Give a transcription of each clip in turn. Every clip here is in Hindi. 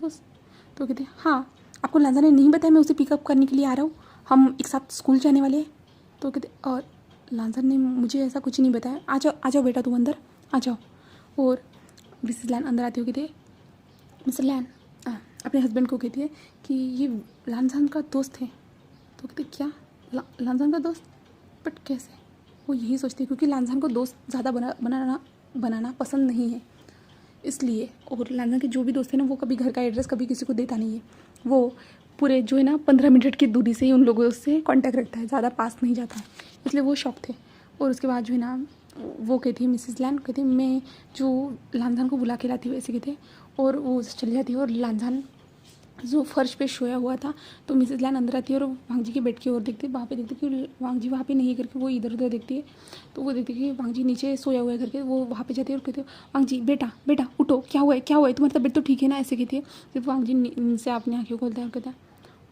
दोस्त? तो कहते हाँ, आपको लांजा ने नहीं बताया मैं उसे पिकअप करने के लिए आ रहा हूँ, हम एक साथ स्कूल जाने वाले हैं। तो कहते और लांजा ने मुझे ऐसा कुछ नहीं बताया, आ जाओ बेटा तुम अंदर आ जाओ। और मिसेस लैन अंदर आती हो कहती है, मिस्टर लैन अपने हस्बैंड को कहती है कि ये लांजान का दोस्त है। तो कहते क्या लांजान का दोस्त? बट कैसे? वो यही सोचती है क्योंकि लांजान को दोस्त ज़्यादा बनाना पसंद नहीं है इसलिए। और लांजान के जो भी दोस्त हैं ना वो कभी घर का एड्रेस कभी किसी को देता नहीं है, वो पूरे जो है ना 15 मिनट की दूरी से ही उन लोगों से कांटेक्ट रखता है, ज़्यादा पास नहीं जाता है, इसलिए वो शौक थे। और उसके बाद जो है ना वो कहती है मिसेस लैन कहती है मैं जो लांजान को बुला के लाती हूँ ऐसे कहते। और वो चली जाती है और लांजान जो फर्श पे सोया हुआ था, तो मिसेस लैन अंदर आती है और वांग जी के बेड की ओर देखती है, वहाँ पे देखती है कि वांग जी वहाँ पे नहीं है करके वो इधर उधर देखती है। तो वो देखती है कि वांग जी नीचे सोया हुआ है करके, वो वहाँ पे जाती है और कहती है वांग जी बेटा बेटा उठो, क्या हुआ है तुम्हारी तबीयत तो ठीक है ना, ऐसे कहती है। फिर वांग जी नीचे अपनी आँखें खोलता है और कहता है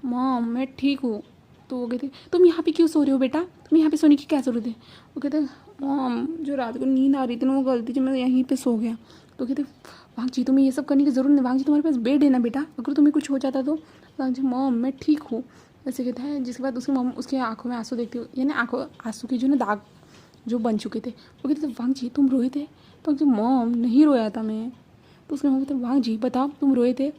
मॉम मैं ठीक हूँ। तो वो कहती है तुम यहाँ पे क्यों सो रहे हो बेटा, तुम यहाँ पे सोने की क्या ज़रूरत है? वो कहते हैं मॉम जो रात को नींद आ रही थी ना वो गलती से मैं यहीं पे सो गया। तो कहते वांग जी तुम्हें ये सब करने की ज़रूरत नहीं, वांग जी तुम्हारे पास बेड है ना बेटा, अगर तुम्हें कुछ हो जाता तो। वांग जी मॉम मैं ठीक हूँ ऐसे कहता है। जिसके बाद उसकी मॉम उसकी आंखों में आंसू देखती हो, यानी आंखों आंसू की जो ना दाग जो बन चुके थे। वो कहते थे वांग जी तुम रोए थे? तो वांग जी मॉम नहीं रोया था मैं। तो उसके मॉम कहते वांग जी बताओ तुम रोए थे?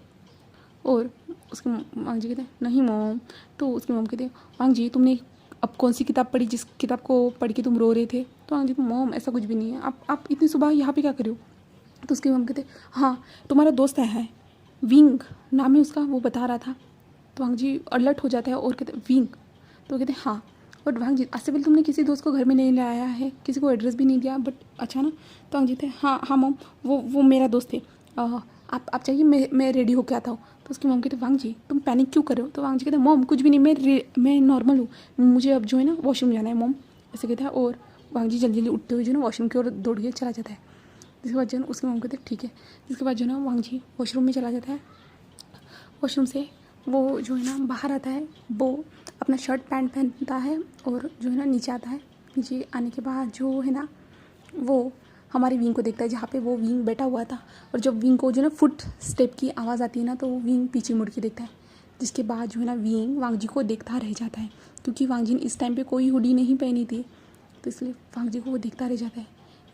और उसके वांग जी कहते नहीं मॉम। तो उसकी मॉम कहते वांग जी तुमने अब कौन सी किताब पढ़ी जिस किताब को पढ़ के तुम रो रहे थे? तो वांग जी मॉम ऐसा कुछ भी नहीं है, आप इतनी सुबह यहाँ पे क्या कर रहे हो? तो उसके मॉम कहते हाँ तुम्हारा दोस्त आया है, विंग नाम है उसका, वो बता रहा था। तो वांग जी अलर्ट हो जाता है और कहते विंग? तो कहते हाँ। और वांग जी आज से पहले तुमने किसी दोस्त को घर में नहीं लाया है, किसी को एड्रेस भी नहीं दिया, बट अच्छा ना? तो वांग जी थे हाँ हाँ मॉम वो मेरा दोस्त है, आप चाहिए मैं रेडी होके आता हूँ। तो उसकी मॉम कहते वांग जी तुम पैनिक क्यों कर रहे हो? तो वांग जी कहते मॉम कुछ भी नहीं, मैं नॉर्मल हूँ, मुझे अब जो है ना वॉशरूम जाना है मॉम ऐसे कहता है। और वांग जी जल्दी जल्दी उठते हुए जो है ना वॉशरूम की ओर दौड़ के चला जाता है। जिसके बाद जो है उसकी मॉम कहते ठीक है। जिसके बाद जो है ना वांग जी वॉशरूम में चला जाता है। वॉशरूम से वो जो है ना बाहर आता है, वो अपना शर्ट पैंट पहनता है और जो है ना नीचे आता है। नीचे आने के बाद जो है ना वो हमारे विंग को देखता है जहाँ पे वो विंग बैठा हुआ था। और जब विंग को जो है ना फुट स्टेप की आवाज़ आती है ना तो वो विंग पीछे मुड़ के देखता है। जिसके बाद जो है ना विंग वांग जी को देखता रह जाता है क्योंकि वांग जी ने इस टाइम पे कोई हुडी नहीं पहनी थी, तो इसलिए वांग जी को वो देखता रह जाता है।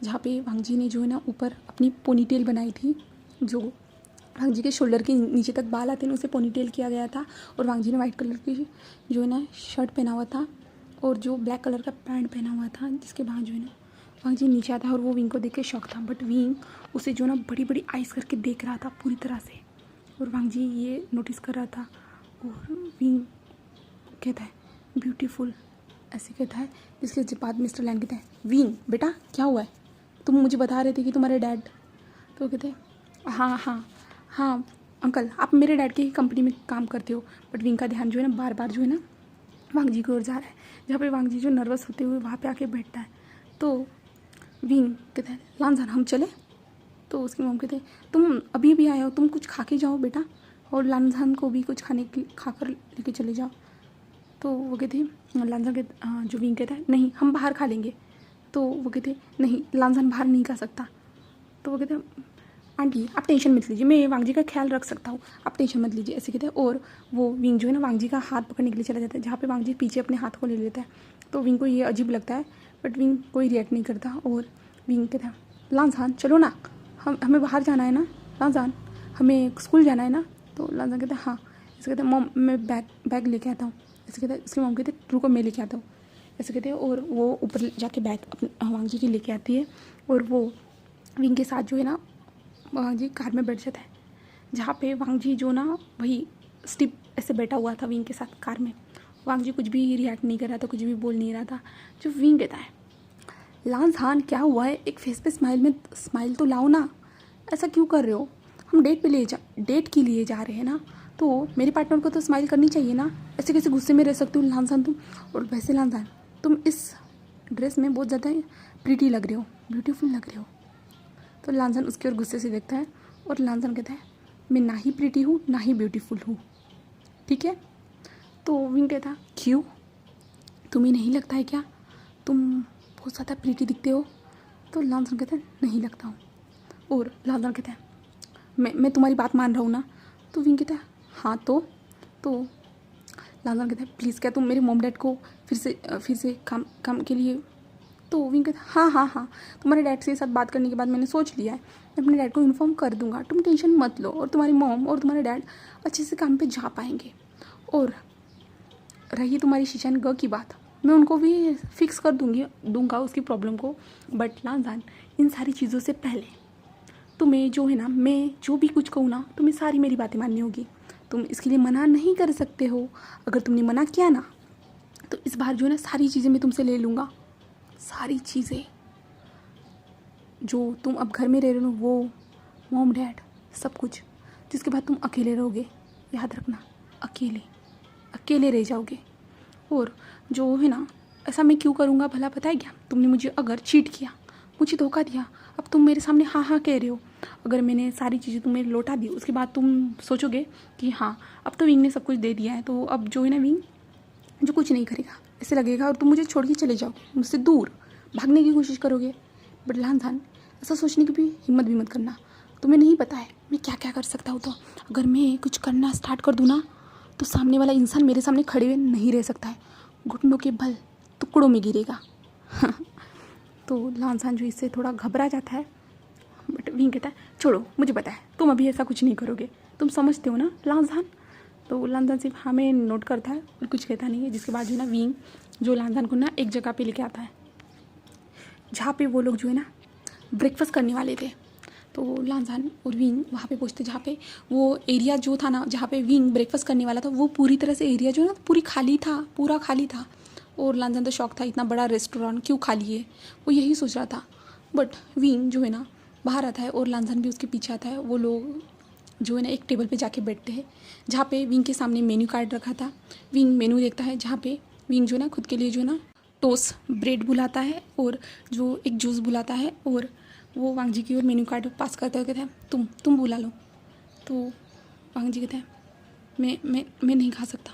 जहाँ पे वांग जी ने जो है ना ऊपर अपनी पोनीटेल बनाई थी, जो वांग जी के शोल्डर के नीचे तक बाल आते हैं उसे पोनीटेल किया गया था। और वांग जी ने वाइट कलर की जो है ना शर्ट पहना हुआ था और जो ब्लैक कलर का पैंट पहना हुआ था। जिसके बाद जो है ना वांग जी नीचे आता है और वो विंग को देख के शौक था, बट विंग उसे जो ना बड़ी बड़ी आइज़ करके देख रहा था पूरी तरह से। और वांग जी ये नोटिस कर रहा था और विंग कहता है ब्यूटीफुल ऐसे कहता है। जिसके बाद मिस्टर लैन कहता है विंग बेटा क्या हुआ है, तुम मुझे बता रहे थे कि तुम्हारे डैड। तो कहते हैं हाँ हाँ हाँ अंकल आप मेरे डैड की ही कंपनी में काम करते हो। बट विंग का ध्यान जो है ना बार बार जो है ना वांग जी की ओर जा रहा है, जहाँ पे वांग जी जो नर्वस होते हुए वहाँ पे आके बैठता है। तो विंग कहता है लांजान हम चले? तो उसकी मॉम कहते हैं तुम अभी भी आए हो, तुम कुछ खा के जाओ बेटा और लांजान को भी कुछ खा कर लेके चले जाओ। तो वो कहती लांजान के जो विंग कहता है नहीं हम बाहर खा लेंगे। तो वो कहते नहीं लांजान बाहर नहीं खा सकता। तो वो कहते हैं आंटी आप टेंशन मत लीजिए, मैं वांग जी का ख्याल रख सकता हूँ, आप टेंशन मत लीजिए ऐसे कहते हैं। और वो विंग जो है ना वांग जी का हाथ पकड़ने के लिए चला जाता है, जहाँ पे वांग जी पीछे अपने हाथ को ले लेता है। तो विंग को ये अजीब लगता है बट विंग कोई रिएक्ट नहीं करता। और विंग कहता है लांजान चलो ना, हमें बाहर जाना है ना लांजान, हमें स्कूल जाना है ना। तो लांजान कहता है हाँ। ऐसे कहते हैं मॉम मैं बैग लेके आता हूँ ऐसे कहता है। उसकी मॉम कहते रुको मैं लेके आता हूँ ऐसे कहते हैं। और वो ऊपर जाके बैग अपने वांग जी की लेके आती है और वो विंग के साथ जो है ना वांग जी कार में बैठ जाता है, जहाँ पे वांग जी जो ना वही स्टिप ऐसे बैठा हुआ था विंग के साथ कार में। वांग जी कुछ भी रिएक्ट नहीं कर रहा था, कुछ भी बोल नहीं रहा था। जो विंग कहता है लांजान क्या हुआ है, एक फेस पे स्माइल तो लाओ ना, ऐसा क्यों कर रहे हो, हम डेट के लिए जा रहे हैं ना, तो मेरे पार्टनर को तो स्माइल करनी चाहिए ना, ऐसे कैसे गुस्से में रह सकते हो लांजान तुम। और वैसे लांजान तुम इस ड्रेस में बहुत ज़्यादा प्रीटी लग रहे हो, ब्यूटीफुल लग रहे हो। तो लांजान उसकी ओर गुस्से से देखता है और लांजान कहता है मैं ना ही प्रीटी हूँ ना ही ब्यूटीफुल हूँ, ठीक है। तो विंग कहता क्यों, तुम्हें नहीं लगता है क्या तुम बहुत ज़्यादा प्रीटी दिखते हो? तो लांजान कहता है नहीं लगता हूँ। और लांजान कहता है मैं तुम्हारी बात मान रहा हूँ ना, तो विंग कहता है हाँ तो लांजान कहता है प्लीज़ क्या तुम मेरे मॉम डैड को फिर से काम के लिए। तो विंग कहता है हाँ तुम्हारे डैड से साथ बात करने के बाद मैंने सोच लिया है, मैं अपने डैड को इन्फॉर्म कर दूंगा, तुम टेंशन मत लो, और तुम्हारी मॉम और तुम्हारे डैड अच्छे से काम पे जा पाएंगे। और रही तुम्हारी शीशान ग की बात, मैं उनको भी फिक्स कर दूंगा उसकी प्रॉब्लम को। बट लांजान, इन सारी चीज़ों से पहले तुम्हें जो है ना, मैं जो भी कुछ कहूँ ना, तुम्हें सारी मेरी बातें माननी होगी। तुम इसके लिए मना नहीं कर सकते हो। अगर तुमने मना किया ना तो इस बार जो है ना सारी चीज़ें मैं तुमसे ले लूँगा, सारी चीज़ें जो तुम अब घर में रह रहे हो, वो मॉम डैड सब कुछ। जिसके बाद तुम अकेले रहोगे, याद रखना, अकेले रह जाओगे। और जो है ना, ऐसा मैं क्यों करूँगा भला पता है क्या? तुमने मुझे अगर चीट किया, मुझे धोखा दिया, अब तुम मेरे सामने हाँ कह रहे हो। अगर मैंने सारी चीज़ें तुम्हें लौटा दी, उसके बाद तुम सोचोगे कि हाँ अब तो विंग ने सब कुछ दे दिया है, तो अब जो है ना विंग जो कुछ नहीं करेगा ऐसे लगेगा, और तुम मुझे छोड़ के चले जाओगे, मुझसे दूर भागने की कोशिश करोगे। बट लांजान, ऐसा सोचने की भी हिम्मत भी मत करना। तुम्हें नहीं पता है मैं क्या क्या कर सकता हूँ। तो अगर मैं कुछ करना स्टार्ट कर दूँ ना, तो सामने वाला इंसान मेरे सामने खड़े हुए नहीं रह सकता है, घुटनों के बल टुकड़ों में गिरेगा। तो लांजान जो इससे थोड़ा घबरा जाता है। बट विंग कहता है छोड़ो, मुझे पता है तुम अभी ऐसा कुछ नहीं करोगे, तुम समझते हो ना लांजान। तो लांजान सिर्फ हाँ में नोट करता है और कुछ कहता नहीं है। जिसके बाद जो है ना विंग जो लांजान को ना एक जगह पे लेके आता है जहाँ पे वो लोग जो है ना ब्रेकफास्ट करने वाले थे। तो लांजान और विंग वहाँ पे पहुँचते, जहाँ पे वो एरिया जो था ना, जहाँ पे विंग ब्रेकफास्ट करने वाला था, वो पूरी तरह से एरिया जो है ना पूरा खाली था। और लांजान तो शौक था, इतना बड़ा रेस्टोरेंट क्यों खाली है, वो यही सोच रहा था। बट विंग जो है ना बाहर आता है और लांजान भी उसके पीछे आता है। वो लोग जो है ना एक टेबल पे जाके बैठते हैं, जहाँ पे विंग के सामने मेन्यू कार्ड रखा था। विंग मेन्यू देखता है, जहाँ पे विंग जो है ना खुद के लिए जो है ना टोस्ट ब्रेड बुलाता है और जो एक जूस बुलाता है। और वो वांग जी की ओर मेन्यू कार्ड पास करते हुए कहता है तुम बुला लो। तो वांग जी कहते हैं मैं नहीं खा सकता।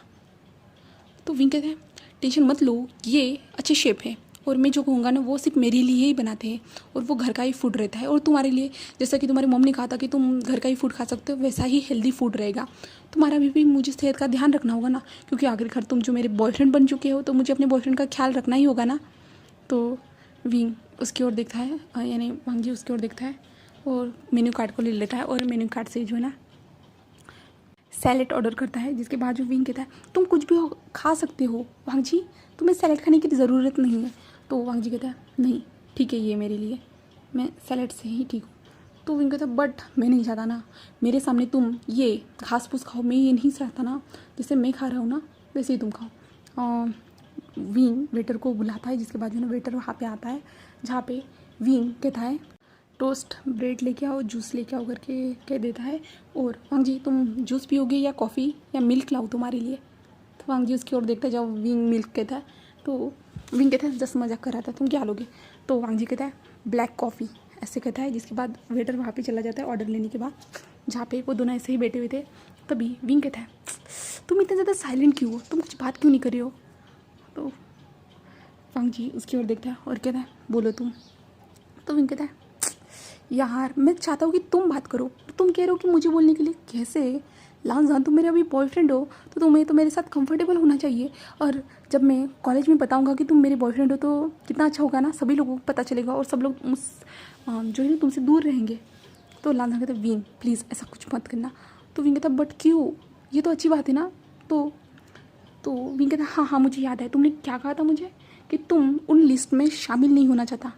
तो विंग कहते हैं टेंशन मत लो, ये अच्छे शेफ है, और मैं जो कहूँगा ना वो सिर्फ मेरे लिए ही बनाते हैं, और वो घर का ही फूड रहता है। और तुम्हारे लिए, जैसा कि तुम्हारी मम्मी ने कहा था कि तुम घर का ही फूड खा सकते हो, वैसा ही हेल्दी फूड रहेगा। तुम्हारा भी मुझे सेहत का ध्यान रखना होगा ना, क्योंकि आखिरकार तुम जो मेरे बॉयफ्रेंड बन चुके हो, तो मुझे अपने बॉयफ्रेंड का ख्याल रखना ही होगा ना। तो विंग उसकी ओर देखता है, यानी वांग जी उसकी ओर देखता है और मेन्यू कार्ड को ले लेता है, और मेन्यू कार्ड से जो है ना सैलेड ऑर्डर करता है। जिसके बाद जो विंग कहता है तुम कुछ भी खा सकते हो वांग जी, तुम्हें सैलेड खाने की ज़रूरत नहीं है। तो वांग जी कहता है नहीं ठीक है, ये मेरे लिए, मैं सैलेड से ही ठीक हूँ। तो विंग कहता है बट मैं नहीं चाहता ना मेरे सामने तुम ये घास फूस खाओ, मैं ये नहीं चाहता ना, जैसे मैं खा रहा हूँ ना वैसे ही तुम खाओ। विंग वेटर को बुलाता है। जिसके बाद जो है ना वेटर वहाँ पे आता है, जहाँ पे विंग कहता है टोस्ट ब्रेड लेके आओ, जूस लेके आओ करके कह देता है। और वांग जी तुम जूस पियोगे या कॉफ़ी या मिल्क लाओ तुम्हारे लिए। तो वांग जी उसकी ओर देखता है, जब विंग मिल्क कहता है तो विंग कहता है जस्ट मजाक कर रहा था, तुम क्या लोगे। तो वांग जी कहता है ब्लैक कॉफ़ी ऐसे कहता है। जिसके बाद वेटर वहाँ पे चला जाता है ऑर्डर लेने के बाद, जहाँ पे वो दोनों ऐसे ही बैठे हुए थे। तभी विंग कहता है तुम इतने ज़्यादा साइलेंट क्यों हो, तुम कुछ बात क्यों नहीं कर रहे हो। तो वांग जी उसकी ओर देखता है और कहता है बोलो तुम। तो विंग कहता है यार मैं चाहता हूँ कि तुम बात करो, तुम कह रहे हो कि मुझे बोलने के लिए, कैसे लांजान तुम मेरे अभी बॉयफ्रेंड हो, तो तुम्हें तो मेरे साथ कंफर्टेबल होना चाहिए। और जब मैं कॉलेज में बताऊँगा कि तुम मेरे बॉयफ्रेंड हो तो कितना अच्छा होगा ना, सभी लोगों को पता चलेगा और सब लोग जो है ना तुमसे दूर रहेंगे। तो लांजान कहता है विंग प्लीज़ ऐसा कुछ मत करना। तो विंग कहता बट क्यों, ये तो अच्छी बात है ना। तो विंग कहता हाँ मुझे याद है, तुमने क्या कहा था मुझे कि तुम उन लिस्ट में शामिल नहीं होना चाहता,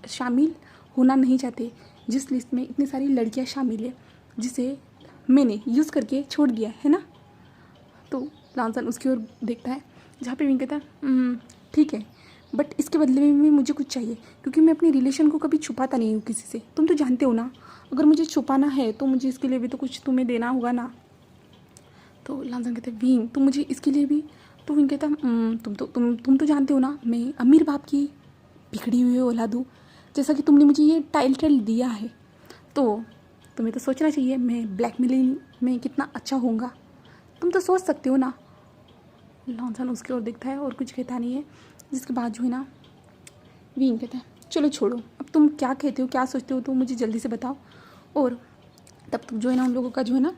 शामिल होना नहीं चाहते जिस लिस्ट में इतनी सारी लड़कियां शामिल है, जिसे मैंने यूज़ करके छोड़ दिया है ना। तो लांजान उसकी ओर देखता है, जहाँ पे विंग कहता है ठीक है, बट इसके बदले में मुझे कुछ चाहिए, क्योंकि मैं अपनी रिलेशन को कभी छुपाता नहीं हूँ किसी से, तुम तो जानते हो ना। अगर मुझे छुपाना है तो मुझे इसके लिए भी तो कुछ तुम्हें देना होगा ना। तो लांजान कहते हैं विंग तुम मुझे इसके लिए भी। तो विंग कहता तुम तो जानते हो ना मैं अमीर बाप की बिगड़ी हुई औलाद हूँ, जैसा कि तुमने मुझे ये टाइटल दिया है, तो तुम्हें तो सोचना चाहिए मैं ब्लैकमेलिंग में कितना अच्छा होऊंगा, तुम तो सोच सकते हो ना। लांजान उसकी ओर देखता है और कुछ कहता नहीं है। जिसके बाद जो है ना विंग कहता है चलो छोड़ो, अब तुम क्या कहते हो क्या सोचते हो तो मुझे जल्दी से बताओ। और तब तक जो है ना उन लोगों का जो है ना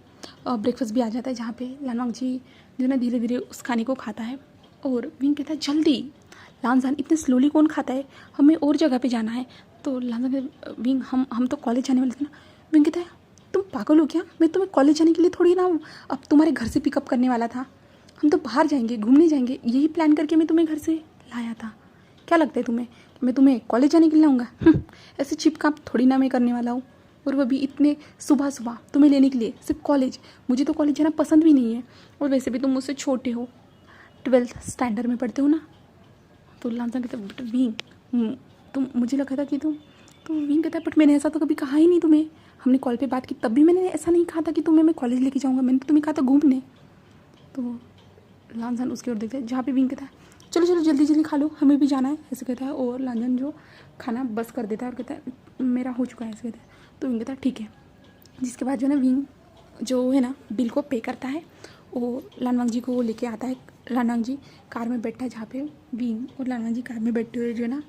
ब्रेकफास्ट भी आ जाता है, जहाँ पे लानवांग जी जो है ना धीरे धीरे उस खाने को खाता है। और विंग कहता है जल्दी, लानजान इतने स्लोली कौन खाता है, हमें और जगह पे जाना है। तो लानजान कहता है विंग हम तो कॉलेज जाने वाले थे ना। विंग कहता है तुम पागल हो क्या, मैं तुम्हें कॉलेज जाने के लिए थोड़ी ना अब तुम्हारे घर से पिकअप करने वाला था, हम तो बाहर जाएंगे, घूमने जाएंगे, यही प्लान करके मैं तुम्हें घर से लाया था। क्या लगता है तुम्हें मैं तुम्हें कॉलेज जाने के लिए लाऊंगा? ऐसे चिप काम थोड़ी ना मैं करने वाला हूँ, और वो भी इतने सुबह सुबह तुम्हें लेने के लिए सिर्फ कॉलेज। मुझे तो कॉलेज जाना पसंद भी नहीं है, और वैसे भी तुम मुझसे छोटे हो, 12th स्टैंडर्ड में पढ़ते हो ना। तो लानजान कहता है बट विंग तुम, मुझे लगा था कि तुम, तो विंग कहता है बट मैंने ऐसा तो कभी कहा ही नहीं तुम्हें, हमने कॉल पे बात की तब भी मैंने ऐसा नहीं कहा था कि तुम्हें मैं कॉलेज लेके जाऊँगा, मैंने तो तुम्हें कहा था घूमने। तो लानजान उसकी ओर देखता है जहाँ पे विंग कहता है चलो चलो जल्दी जल्दी खा लो, हमें भी जाना है, ऐसे कहता है। और लानजान जो खाना बस कर देता है और कहता है मेरा हो चुका है, ऐसे कहता है। तो विंग कहता है ठीक है। जिसके बाद जो है ना विंग जो है ना बिल को पे करता है, और लानवांग जी को वो लेके आता है। लानवांग जी कार में बैठा है, जहाँ पे विंग और लानवांग जी कार में बैठे हुए जो है ना,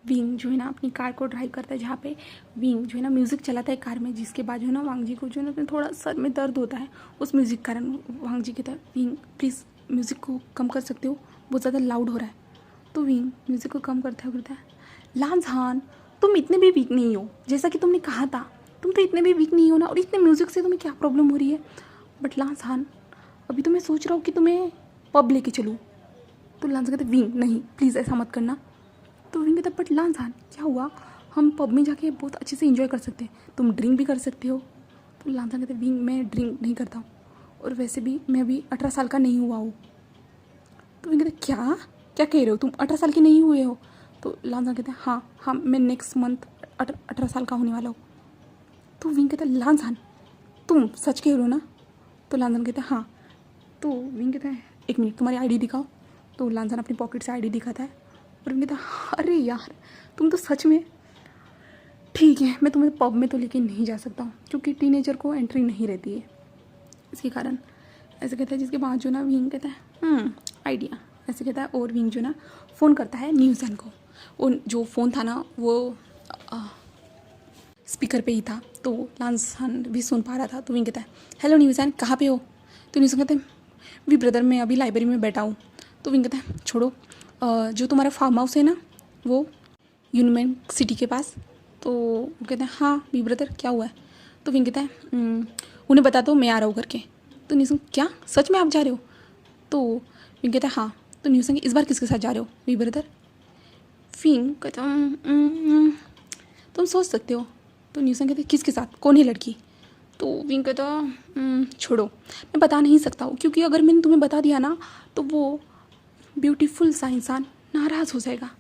विंग जो है ना अपनी कार को ड्राइव करता है, जहाँ पे विंग जो है ना म्यूज़िक चलाता है कार में। जिसके बाद जो है ना वांग जी को जो है ना थोड़ा सर में दर्द होता है उस म्यूज़िक के कारण। वांग जी कहता है विंग प्लीज़ म्यूज़िक को कम कर सकते हो, बहुत ज़्यादा लाउड हो रहा है। तो विंग म्यूज़िक को कम करता है लानजान तुम इतने भी वीक नहीं हो, जैसा कि तुमने कहा था, तुम तो इतने भी वीक नहीं हो ना, और इतने म्यूज़िक से तुम्हें क्या प्रॉब्लम हो रही है? बट लानजान अभी तो मैं सोच रहा हूँ कि तुम्हें पब लेके चलूँ। तो लानजान कहते विंग नहीं प्लीज़ ऐसा मत करना। तो विंग कहता बट लानजान क्या हुआ, हम पब में जाके बहुत अच्छे से इंजॉय कर सकते हैं, तुम ड्रिंक भी कर सकते हो। तो लानजान कहते विंग मैं ड्रिंक नहीं करता हूँ, और वैसे भी मैं अभी 18 साल का नहीं हुआ हूँ। तो विंग कहते क्या क्या कह रहे हो, तुम 18 साल के नहीं हुए हो? तो लानजान कहते हैं हाँ मैं नेक्स्ट मंथ 18 साल का होने वाला हूँ। तो विंग कहता है लानजान तुम सच कह रहे हो ना? तो लानजान कहता है हाँ। तो विंग कहता है एक मिनट तुम्हारी आईडी दिखाओ। तो लानजान अपनी पॉकेट से आईडी दिखाता है, और विंग कहता है अरे यार तुम तो सच में, ठीक है मैं तुम्हें पब में तो लेके नहीं जा सकता हूँ, क्योंकि टीनेजर को एंट्री नहीं रहती है इसके कारण, ऐसे कहता है। जिसके बाद जो ना विंग कहता है आइडिया, ऐसे कहता है। और विंग जो ना फ़ोन करता है न्यूज़न को, और जो फ़ोन था ना वो स्पीकर पे ही था, तो लानजान भी सुन पा रहा था। तो विंग कहता है हेलो न्यूज़न कहाँ पे हो? तो न्यूज़न कहते हैं वी ब्रदर मैं अभी लाइब्रेरी में बैठा हूँ। तो विंग कहता है छोड़ो, जो तुम्हारा फार्म हाउस है ना वो यूनियन सिटी के पास। तो वो कहते हैं हाँ वी ब्रदर क्या हुआ है? तो विंग कहता है उन्हें बता दो मैं आ रहा हूँ करके। तो न्यूज़न क्या सच में आप जा रहे हो? तो विंग कहता है हाँ। तो न्यूज़न इस बार किसके साथ जा रहे हो वी ब्रदर? विंग कहता तुम सोच सकते हो। तो न्यूज़न कहते किसके साथ, कौन है लड़की? तो विंग कहता छोड़ो मैं बता नहीं सकता हूँ, क्योंकि अगर मैंने तुम्हें बता दिया ना तो वो ब्यूटीफुल सा इंसान नाराज़ हो जाएगा।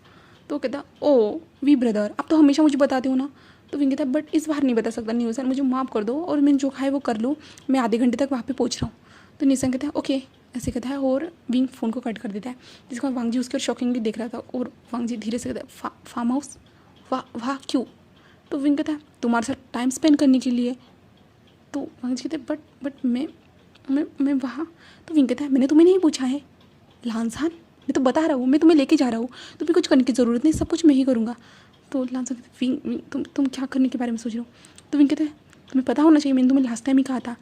तो कहता ओ वी ब्रदर आप तो हमेशा मुझे बताते हो ना। तो विंग कहता बट इस बार नहीं बता सकता न्यूज़न, मुझे माफ़ कर दो, और मैंने जो खाए वो कर लो, मैं आधे घंटे तक वहाँ पे पहुँच रहा हूँ। तो न्यूज़न कहता है ओके ऐसे कहता है, और विंग फ़ोन को कट कर देता है। जिसका वांग जी उसके और शॉकिंगली देख रहा था, और वांग जी धीरे से कहता है फार्म हाउस वाह क्यों? तो विंग कहता है तुम्हारे साथ टाइम स्पेंड करने के लिए। तो वांग जी कहते बट मैं वहाँ। तो विंग कहता है मैंने तुम्हें नहीं पूछा है लानजान, मैं तो बता रहा हूँ मैं तुम्हें लेके जा रहा हूँ, तुम्हें कुछ करने की ज़रूरत नहीं, सब कुछ मैं ही करूँगा। तो लानजान कहते विंग तुम क्या करने के बारे में सोच रहे हो? तो विंग कहते हैं तुम्हें पता होना चाहिए, मैंने तुम्हें लास्ट टाइम ही कहा था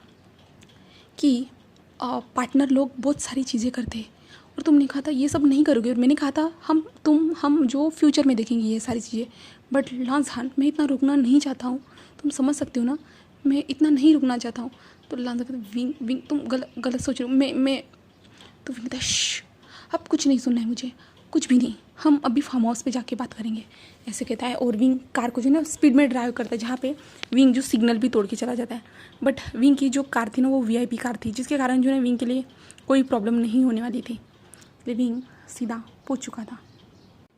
कि पार्टनर लोग बहुत सारी चीज़ें करते हैं, और तुमने कहा था ये सब नहीं करोगे, और मैंने कहा था हम जो फ्यूचर में देखेंगे ये सारी चीज़ें। बट लानजान मैं इतना रुकना नहीं चाहता हूँ, तुम समझ सकते हो ना, मैं इतना नहीं रुकना चाहता हूँ। तो लानजान कहते विंग तुम गलत सोच रहे हो, मैं। तो विंग कहता अब कुछ नहीं सुनना है मुझे, कुछ भी नहीं, हम अभी फार्म हाउस पे जाके बात करेंगे, ऐसे कहता है। और विंग कार को जो है ना स्पीड में ड्राइव करता है, जहाँ पे विंग जो सिग्नल भी तोड़ के चला जाता है। बट विंग की जो कार थी ना वो वीआईपी कार थी, जिसके कारण जो है विंग के लिए कोई प्रॉब्लम नहीं होने वाली थी। इसलिए विंग सीधा पहुँच चुका था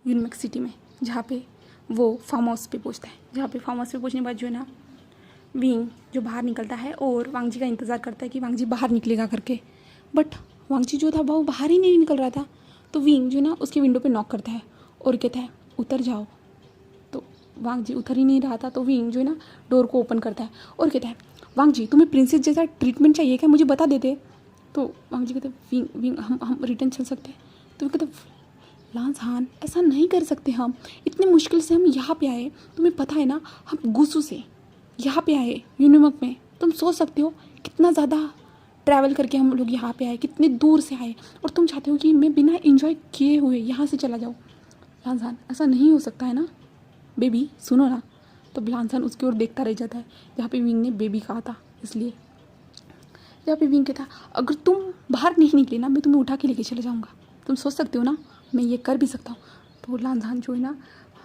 यूनियन सिटी में, जहाँ पे वो फार्म हाउस पे पहुँचता है। जहाँ पे फार्म हाउस पे पहुँचने के बाद जो है ना विंग जो बाहर निकलता है, और वांग जी का इंतज़ार करता है कि वांग जी बाहर निकलेगा करके। बट वांग जी जो था वो बाहर ही नहीं निकल रहा था। तो विंग जो ना उसकी विंडो पे नॉक करता है और कहता है उतर जाओ। तो वांग जी उतर ही नहीं रहा था। तो विंग जो है ना डोर को ओपन करता है और कहता है वांग जी तुम्हें प्रिंसेस जैसा ट्रीटमेंट चाहिए क्या, मुझे बता देते। तो वांग जी कहते विंग हम रिटर्न चल सकते हैं। तो कहते लानजान ऐसा नहीं कर सकते, हम इतने मुश्किल से हम यहाँ पे आए, तुम्हें पता है ना हम गुस्सू से यहाँ पे आए यूनिवर्क में, तुम सोच सकते हो कितना ज़्यादा ट्रैवल करके हम लोग यहाँ पे आए, कितनी दूर से आए, और तुम चाहते हो कि मैं बिना एंजॉय किए हुए यहाँ से चला जाऊँ। लांसान, ऐसा नहीं हो सकता है ना। बेबी सुनो ना। तो लांसान उसकी ओर देखता रह जाता है जहाँ पे विंग ने बेबी कहा था, इसलिए जहाँ पे विंग कहता अगर तुम बाहर नहीं निकले ना मैं तुम्हें उठा के लेके चले जाऊँगा। तुम सोच सकते हो ना मैं ये कर भी सकता हूँ। तो लांसान जो है ना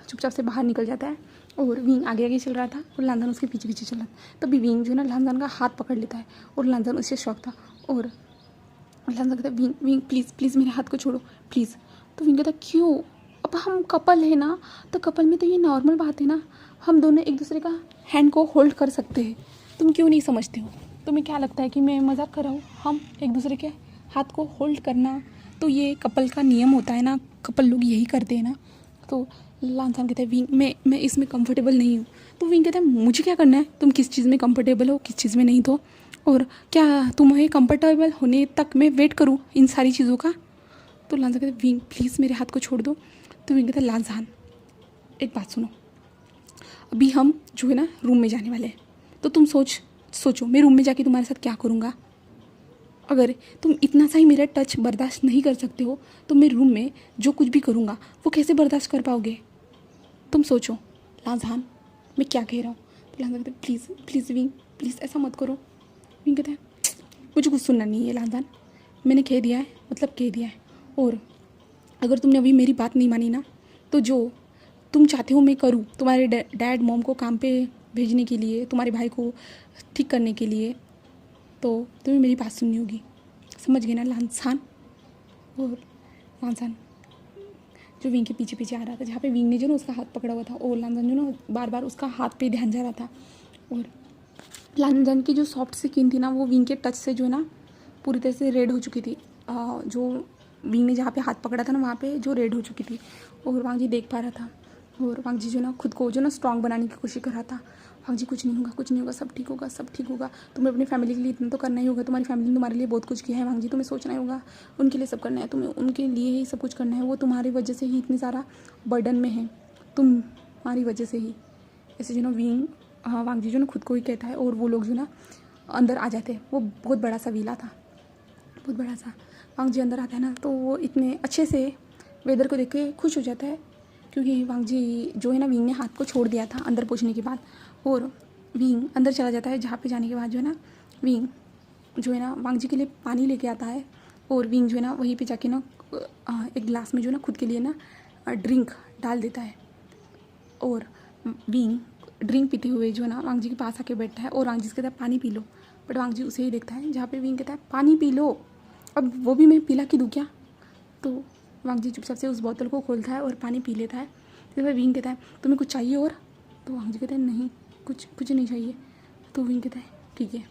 चुपचाप से बाहर निकल जाता है और विंग आगे आगे चल रहा था और लांसान उसके पीछे पीछे चल रहा था। तभी विंग जो है ना लांसान का हाथ पकड़ लेता है और लांसान उससे शौक था और लांसान कहता है विंग विंग प्लीज़ प्लीज़ मेरे हाथ को छोड़ो प्लीज़। तो विंग कहता क्यों, अब हम कपल है ना, तो कपल में तो ये नॉर्मल बात है ना, हम दोनों एक दूसरे का हैंड को होल्ड कर सकते हैं। तुम क्यों नहीं समझते हो? तुम्हें क्या लगता है कि मैं मजाक कर रहा हूँ? हम एक दूसरे के हाथ को होल्ड करना तो ये कपल का नियम होता है ना, कपल लोग यही करते हैं ना। तो लांसान कहता है विंग मैं इसमें कंफर्टेबल नहीं हूँ। तो विंग कहता है मुझे क्या करना है, तुम किस चीज़ में कंफर्टेबल हो किस चीज़ में नहीं, तो और क्या तुम्हें कंफर्टेबल होने तक मैं वेट करूँ इन सारी चीज़ों का। तो लांसान कहता है विंग प्लीज़ मेरे हाथ को छोड़ दो। तो विंग कहता है लांसान एक बात सुनो, अभी हम जो है ना रूम में जाने वाले हैं, तो तुम सोचो मैं रूम में जाके तुम्हारे साथ क्या करूँगा। अगर तुम इतना सा ही मेरा टच बर्दाश्त नहीं कर सकते हो तो मैं रूम में जो कुछ भी करूँगा वो कैसे बर्दाश्त कर पाओगे? तुम सोचो लांसान मैं क्या कह रहा हूँ। तो लांसान कहते प्लीज़ प्लीज़ विंग प्लीज़ ऐसा मत करो। विंग कहता है मुझे कुछ सुनना नहीं है लांसान, मैंने कह दिया है मतलब कह दिया है, और अगर तुमने अभी मेरी बात नहीं मानी ना तो जो तुम चाहते हो मैं करूँ तुम्हारे डैड मॉम को काम पे भेजने के लिए, तुम्हारे भाई को ठीक करने के लिए, तो तुम्हें मेरी बात सुननी होगी। समझ गए ना लांसान? और लांसान जो विंग के पीछे पीछे आ रहा था जहाँ पे विंग ने जो ना उसका हाथ पकड़ा हुआ था और लांसान जो ना बार बार उसका हाथ पे ध्यान जा रहा था, और लांसान की जो सॉफ्ट स्किन थी ना वो विंग के टच से जो है ना पूरी तरह से रेड हो चुकी थी। जो विंग ने जहाँ पे हाथ पकड़ा था ना वहाँ पे जो रेड हो चुकी थी, और वांग जी देख पा रहा था। और वांग जी जो ना खुद को जो ना स्ट्रांग बनाने की कोशिश कर रहा था। वांग जी कुछ नहीं होगा कुछ नहीं होगा, सब ठीक होगा सब ठीक होगा, तुम्हें अपनी फैमिली के लिए इतना तो करना ही होगा, तुम्हारी फैमिली ने तुम्हारे लिए बहुत कुछ किया है वांग जी, तुम्हें सोचना ही होगा उनके लिए सब करना है, तुम्हें उनके लिए ही सब कुछ करना है, वो तुम्हारी वजह से ही इतनी सारा बर्डन में है, तुम्हारी वजह से ही। ऐसे जो ना विंग वांग जी जो ना खुद को ही कहता है और वो लोग जो ना अंदर आ जाते हैं। वो बहुत बड़ा सा विला था, बहुत बड़ा सा। वांग जी अंदर आता है ना तो वो इतने अच्छे से वेदर को देख के खुश हो जाता है, क्योंकि वांग जी जो है ना विंग ने हाथ को छोड़ दिया था अंदर पहुंचने के बाद, और विंग अंदर चला जाता है जहाँ पे जाने के बाद जो है ना विंग जो है ना वांग जी के लिए पानी लेके आता है, और विंग जो है ना वहीं पे जाके ना एक गिलास में जो ना खुद के लिए ना ड्रिंक डाल देता है, और विंग ड्रिंक पीते हुए जो है ना वांग जी के पास आके बैठता है और वांग जी से कहता है पानी पी लो, बट वांग जी उसे ही देखता है जहाँ पे विंग कहता है पानी पी लो, अब वो भी मैं पिला के दूँ क्या? तो वांग जी चुपचाप से उस बोतल को खोलता है और पानी पी लेता है। फिर वह विंग कहता है तुम्हें कुछ चाहिए और? तो वांग जी कहता है नहीं कुछ कुछ नहीं चाहिए। तो विंग कहता है ठीक है,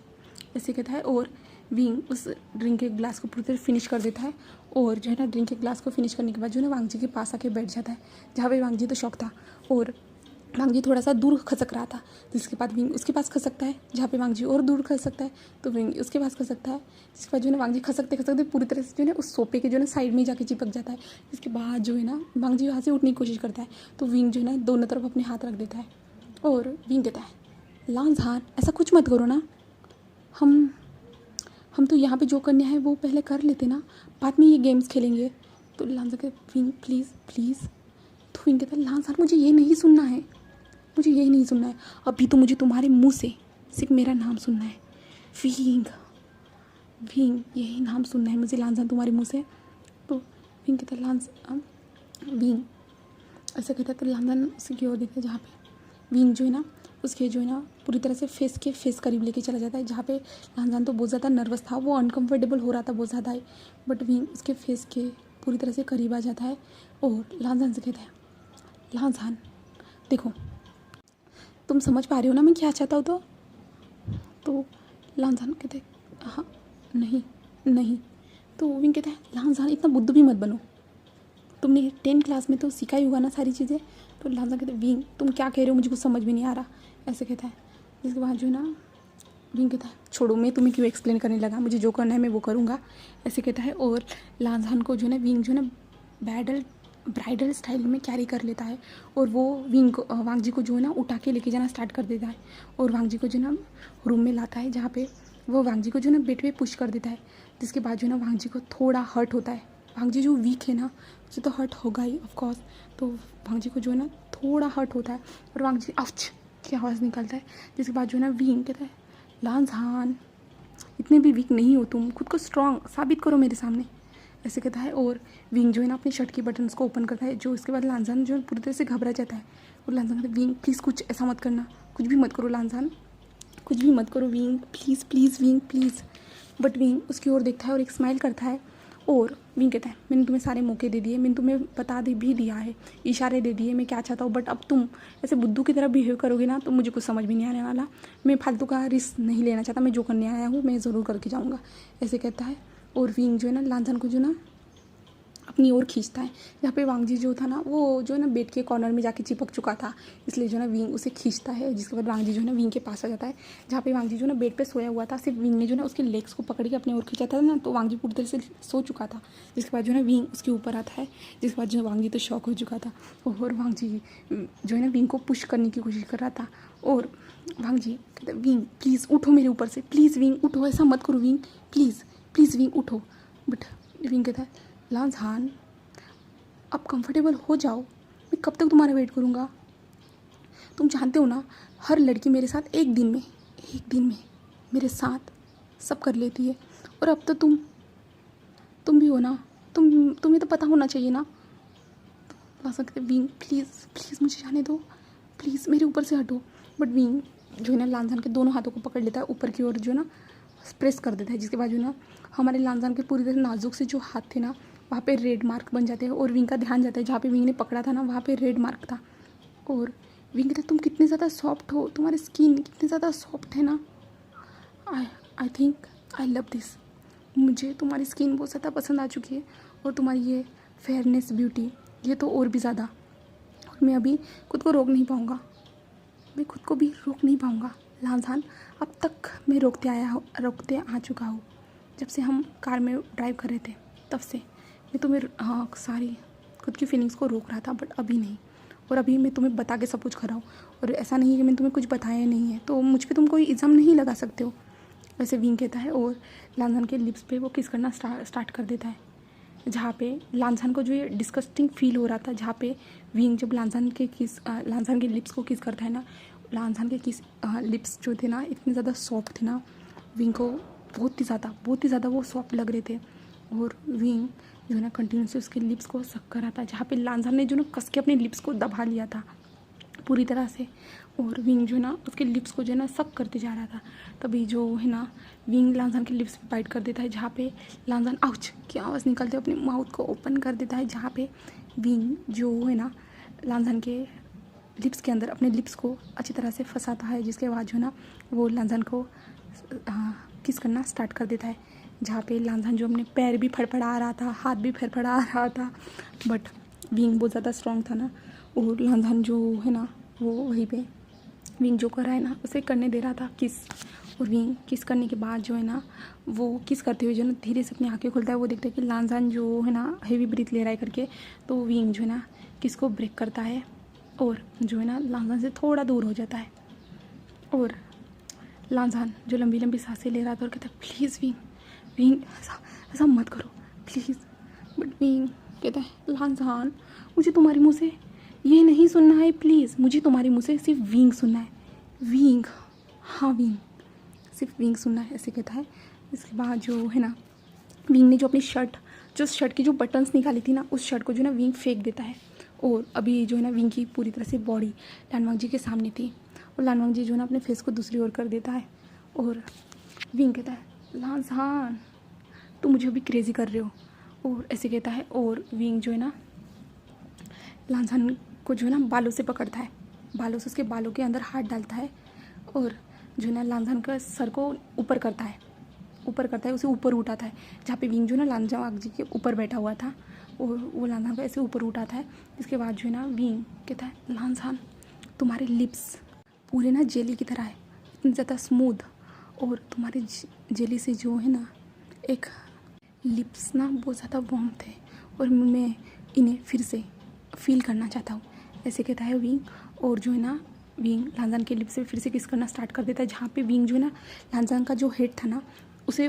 ऐसे कहता है, और विंग उस ड्रिंक के ग्लास को पूरी तरह फिनिश कर देता है, और जो है ना ड्रिंक के ग्लास को फिनिश करने के बाद जो है ना वांग जी के पास आके बैठ जाता है जहाँ पे वांग जी तो शौक था, और वांग जी थोड़ा सा दूर खसक रहा था, जिसके बाद विंग उसके पास खसकता है जहाँ पे वांग जी और दूर खसकता है, तो विंग उसके पास खसकता है, जिसके बाद जो है ना वांग जी खसकते खसकते पूरी तरह से जो है ना उस सोफे के जो है ना साइड में जाके चिपक जाता है। इसके बाद जो है ना वांग जी वहाँ से उठने की कोशिश करता है, तो विंग जो है ना दोनों तरफ अपने हाथ रख देता है, और विंग कहता है लांसान ऐसा कुछ मत करो ना, हम तो यहाँ पे जो करना है वो पहले कर लेते ना, बाद में ये गेम्स खेलेंगे। तो लांसान कहता विंग प्लीज़ प्लीज़। तो विंग कहता है लांसान मुझे ये नहीं सुनना है, मुझे यही नहीं सुनना है, अभी तो मुझे तुम्हारे मुंह से सिर्फ मेरा नाम सुनना है, विंग विंग यही नाम सुनना है मुझे लांसान तुम्हारे मुंह से। तो विंग कहता है लांसान विंग ऐसा कहता है, तो लांसान उसकी ओर देखता है जहाँ पे विंग जो है ना उसके जो है ना पूरी तरह से फेस करीब लेके चला जाता है, जहाँ पे लांसान तो बहुत ज़्यादा नर्वस था, वो अनकम्फर्टेबल हो रहा था बहुत ज़्यादा ही, बट विंग उसके फेस के पूरी तरह से करीब आ जाता है और लांसान से कहता है लांसान देखो तुम समझ पा रहे हो ना मैं क्या चाहता हूँ? तो लांसान कहते हाँ नहीं नहीं। तो विंग कहता है लांसान इतना बुद्धू भी मत बनो, तुमने 10 क्लास में तो सीखा ही होगा ना सारी चीज़ें। तो लांसान कहते विंग तुम क्या कह रहे हो मुझे कुछ समझ भी नहीं आ रहा, ऐसे कहता है। जिसके बाद जो है ना विंग कहता है छोड़ो मैं तुम्हें क्यों एक्सप्लेन करने लगा, मुझे जो करना है मैं वो करूँगा, ऐसे कहता है। और लांसान को जो है ना विंग जो है ना ब्राइडल स्टाइल में कैरी कर लेता है और वो वांग जी को जो है ना उठा के लेके जाना स्टार्ट कर देता है और वांग जी को जो है ना रूम में लाता है, जहाँ पे वो वांग जी को जो है ना बेड पे पुश कर देता है। जिसके बाद जो है ना वांग जी को थोड़ा हर्ट होता है। वांग जी जो वीक है ना, उसे तो हर्ट होगा ही ऑफकोर्स। तो वांग जी को जो है ना थोड़ा हर्ट होता है और वांग जी आउच की आवाज़ निकलता है। जिसके बाद जो है ना विंग कहता है, लांझान इतने भी वीक नहीं हो तुम, खुद को स्ट्रांग साबित करो मेरे सामने, ऐसे कहता है। और विंग जो है ना अपनी शर्ट की बटन्स को ओपन करता है, जो इसके बाद लांझान जो है पूरी तरह से घबरा जाता है। और लांझान कहता है, विंग प्लीज़ कुछ ऐसा मत करना, कुछ भी मत करो लांझान, कुछ भी मत करो wing, please please wing please. But wing उसकी ओर देखता है और एक स्माइल करता है और विंग कहता है, मैंने तुम्हें सारे मौके दे दिए, मैंने तुम्हें बता दे भी दिया है, इशारे दे दिए मैं क्या चाहता हूँ, बट अब तुम ऐसे बुद्धू की तरह बिहेव करोगे ना तो मुझे कुछ समझ भी नहीं आने वाला। मैं फालतू का रिस्क नहीं लेना चाहता, मैं जो करने आया हूँ मैं ज़रूर करके जाऊँगा, ऐसे कहता है। और विंग जो है ना लांझान को जो ना अपनी ओर खींचता है, जहाँ पे वांग जी जो था ना वो जो है ना बेड के कॉर्नर में जाके चिपक चुका था, इसलिए जो है ना विंग उसे खींचता है। जिसके बाद वांग जी जो है ना विंग के पास आ जाता है, जहाँ पे वांग जी जो है ना बेड पे सोया हुआ था, सिर्फ विंग ने जो है ना उसके लेग्स को पकड़ के अपनी ओर खींचा था ना, तो वांग जी पूरी तरह से सो चुका था। जिसके बाद जो है ना विंग उसके ऊपर आता है, जिसके बाद जो वांग जी तो शॉक हो चुका था और वांग जी जो है ना विंग को पुश करने की कोशिश कर रहा था। और वांग जी कहते विंग प्लीज़ उठो मेरे ऊपर से, प्लीज़ विंग उठो, ऐसा मत करो विंग, प्लीज़ प्लीज़ विंग उठो। बट विंग कहता है, लांझान अब कंफर्टेबल हो जाओ, मैं कब तक तुम्हारा वेट करूँगा, तुम जानते हो ना हर लड़की मेरे साथ एक दिन में मेरे साथ सब कर लेती है, और अब तो तुम भी हो ना, तुम्हें तो पता होना चाहिए ना। ला सकते विंग प्लीज़ प्लीज़ मुझे जाने दो, प्लीज़ मेरे ऊपर से हटो। बट विंग जो है ना लांझान के दोनों हाथों को पकड़ लेता है ऊपर की ओर, जो है ना प्रेस कर देता है। जिसके बाद जो ना हमारे लांझान के पूरी तरह नाजुक से जो हाथ थे ना वहाँ पे रेड मार्क बन जाते हैं और विंग का ध्यान जाता है जहाँ पे विंग ने पकड़ा था ना वहाँ पे रेड मार्क था। और विंग कहता है, तुम कितने ज़्यादा सॉफ्ट हो, तुम्हारी स्किन कितनी ज़्यादा सॉफ्ट है ना, I think I love this, मुझे तुम्हारी स्किन बहुत ज़्यादा पसंद आ चुकी है और तुम्हारी ये फेयरनेस ब्यूटी ये तो और भी ज़्यादा, और मैं अभी खुद को रोक नहीं पाऊँगा, मैं खुद को भी रोक नहीं पाऊँगा लांझान, अब तक मैं रोकते आ चुका हूँ, जब से हम कार में ड्राइव कर रहे थे तब से मैं तुम्हें सारी खुद की फीलिंग्स को रोक रहा था, बट अभी नहीं, और अभी मैं तुम्हें बता के सब कुछ कर रहा हूँ, और ऐसा नहीं है कि मैंने तुम्हें कुछ बताया नहीं है तो मुझ पर तुम कोई इल्ज़ाम नहीं लगा सकते हो, वैसे विंग कहता है। और लांझान के लिप्स पे वो किस करना स्टार्ट कर देता है, जहाँ पे लांझान को जो ये डिस्कस्टिंग फील हो रहा था, जहाँ पे विंग जब लांझान के लिप्स को किस करता है ना, लांझान के लिप्स जो थे ना इतने ज़्यादा सॉफ्ट थे ना, विंग को बहुत ही ज़्यादा वो सॉफ्ट लग रहे थे। और विंग जो है ना कंटिन्यूसली उसके लिप्स को सक कर रहा था, जहाँ पे लांझान ने जो ना कस के अपने लिप्स को दबा लिया था पूरी तरह से, और विंग जो है ना उसके लिप्स को जो है ना सक करते जा रहा था। तभी जो है ना विंग लांझान के लिप्स पे बाइट कर देता है, जहाँ पे लांझान आउच की आवाज़ निकलते अपने माउथ को ओपन कर देता है, जहाँ पे विंग जो है ना लांझान के लिप्स के अंदर अपने लिप्स को अच्छी तरह से फंसाता है। जिसके बाद जो है ना वो लांझान को किस करना स्टार्ट कर देता है, जहाँ पे लांझान जो अपने पैर भी फड़फड़ा रहा था, हाथ भी फड़फड़ा रहा था, बट विंग बहुत ज़्यादा स्ट्रॉन्ग था ना, और लांझान जो है ना वो वहीं पे विंग जो कर रहा है ना उसे करने दे रहा था किस। और विंग किस करने के बाद जो है ना वो किस करते हुए जो है ना धीरे से अपनी आंखें खोलता है, वो देखता है कि लांझान जो है ना हेवी ब्रीथ ले रहा है करके, तो विंग जो है ना किस को ब्रेक करता है और जो है ना लांझान से थोड़ा दूर हो जाता है। और लांझान जो लंबी लंबी सांसें ले रहा था और कहता है, प्लीज़ विंग विंग ऐसा मत करो प्लीज़। बट विंग कहता है, लांझान मुझे तुम्हारे मुँह से ये नहीं सुनना है, प्लीज़ मुझे तुम्हारे मुँह से सिर्फ विंग सुनना है, विंग, हाँ विंग, सिर्फ विंग सुनना है, ऐसे कहता है। इसके बाद जो है ना विंग ने जो अपनी शर्ट की जो बटन्स निकाली थी ना उस शर्ट को जो है ना विंग फेंक देता है। और अभी जो है ना विंग की पूरी तरह से बॉडी लानवांग जी के सामने थी, और लानवांग जी जो है ना अपने फेस को दूसरी ओर कर देता है। और विंग कहता है, लांझान तुम मुझे अभी क्रेज़ी कर रहे हो, और ऐसे कहता है। और विंग जो है ना लांझान को जो है ना बालों से पकड़ता है, बालों से उसके बालों के अंदर हाथ डालता है, और जो है ना लांझान का सर को ऊपर करता है, उसे ऊपर उठाता है, जहाँ पे विंग जो है ना लांझान जी के ऊपर बैठा हुआ था, और वो लांझान को ऐसे ऊपर उठाता है। इसके बाद जो है ना विंग कहता है, लांझान तुम्हारे लिप्स पूरे ना जेली की तरह है, इतनी ज़्यादा स्मूथ, और तुम्हारे जेली से जो है ना एक लिप्स ना बहुत ज़्यादा वार्म थे, और मैं इन्हें फिर से फील करना चाहता हूँ, ऐसे कहता है विंग। और जो है ना विंग लांजान के लिप्स पे फिर से किस करना स्टार्ट कर देता है, जहाँ पे विंग जो है ना लांजान का जो हेड था ना उसे